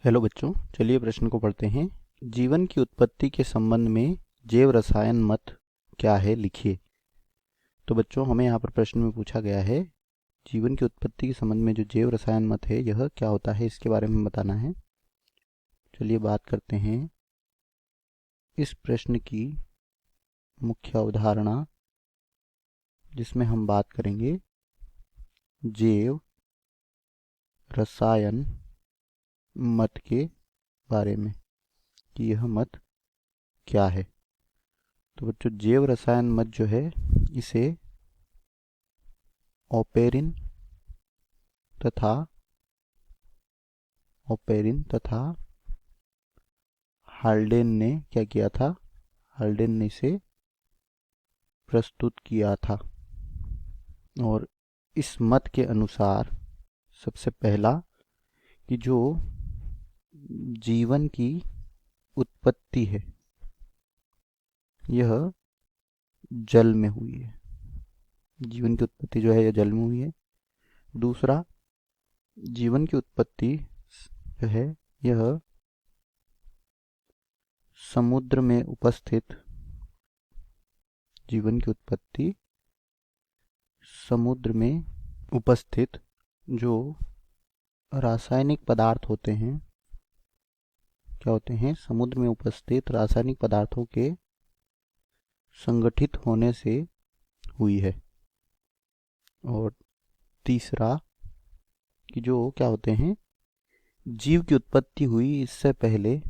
Hello बच्चों, चलिए प्रश्न को पढ़ते हैं। जीवन की उत्पत्ति के संबंध में जैव रसायन मत क्या है, लिखिए। तो बच्चों, हमें यहाँ पर प्रश्न में पूछा गया है जीवन की उत्पत्ति के संबंध में जो जैव रसायन मत है यह क्या होता है, इसके बारे में बताना है। चलिए बात करते हैं इस प्रश्न की मुख्य अवधारणा, जिसमें हम बात करेंगे जैव रसायन मत के बारे में कि यह मत क्या है। तो बच्चों, जैव रसायन मत जो है इसे ओपेरिन तथा हाल्डेन ने क्या किया था, हाल्डेन ने इसे प्रस्तुत किया था। और इस मत के अनुसार सबसे पहला कि जो जीवन की उत्पत्ति है यह जल में हुई है। जीवन की उत्पत्ति जो है यह जल में हुई है। दूसरा, जीवन की उत्पत्ति जो है यह समुद्र में उपस्थित, जीवन की उत्पत्ति समुद्र में उपस्थित जो रासायनिक पदार्थ होते हैं, क्या होते हैं, समुद्र में उपस्थित रासायनिक पदार्थों के संगठित होने से हुई है। और तीसरा कि जो क्या होते हैं, जीव की उत्पत्ति हुई इससे पहले,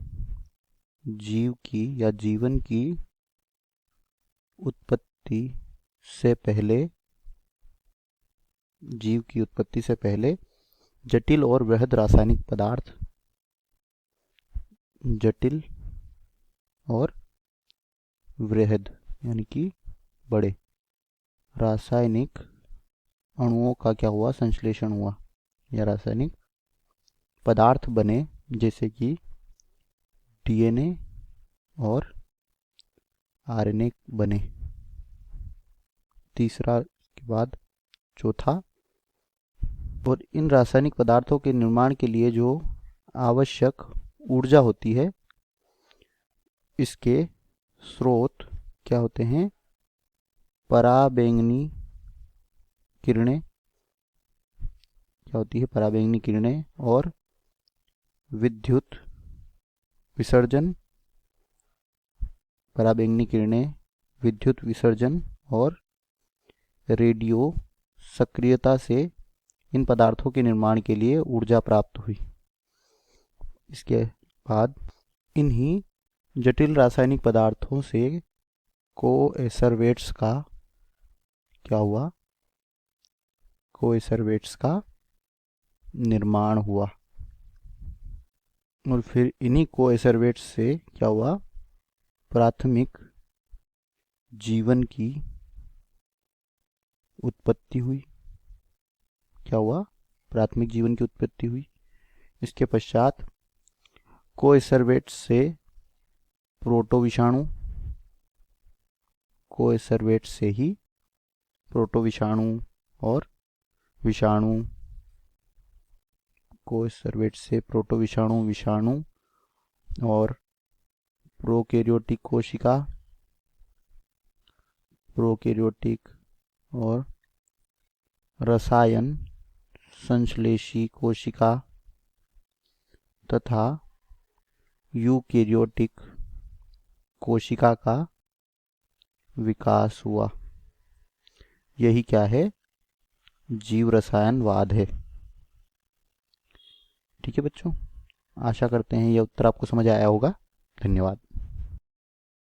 जीव की या जीवन की उत्पत्ति से पहले, जीव की उत्पत्ति से पहले जटिल और वृहद रासायनिक पदार्थ, जटिल और वृहद यानी कि बड़े रासायनिक अणुओं का क्या हुआ, संश्लेषण हुआ या रासायनिक पदार्थ बने, जैसे कि डीएनए और आरएनए बने। तीसरा के बाद चौथा, और इन रासायनिक पदार्थों के निर्माण के लिए जो आवश्यक ऊर्जा होती है, इसके स्रोत क्या होते हैं, पराबैंगनी किरणें, क्या होती है, पराबैंगनी किरणें और विद्युत विसर्जन, पराबैंगनी किरणें, विद्युत विसर्जन और रेडियो सक्रियता से इन पदार्थों के निर्माण के लिए ऊर्जा प्राप्त हुई। इसके बाद इन्हीं जटिल रासायनिक पदार्थों से कोएसरवेट्स का क्या हुआ, कोएसरवेट्स का निर्माण हुआ। और फिर इन्हीं कोएसरवेट्स से क्या हुआ, प्राथमिक जीवन की उत्पत्ति हुई। क्या हुआ, प्राथमिक जीवन की उत्पत्ति हुई। इसके पश्चात कोएसरवेट्स से प्रोटोविषाणु, कोएसरवेट्स से ही प्रोटोविषाणु और विषाणु, कोएसरवेट्स से प्रोटोविषाणु, विषाणु और प्रोकैरियोटिक कोशिका, प्रोकैरियोटिक और रसायन संश्लेषी कोशिका तथा यूकैरियोटिक कोशिका का विकास हुआ। यही क्या है, जीव रसायनवाद है। ठीक है बच्चों, आशा करते हैं यह उत्तर आपको समझ आया होगा। धन्यवाद।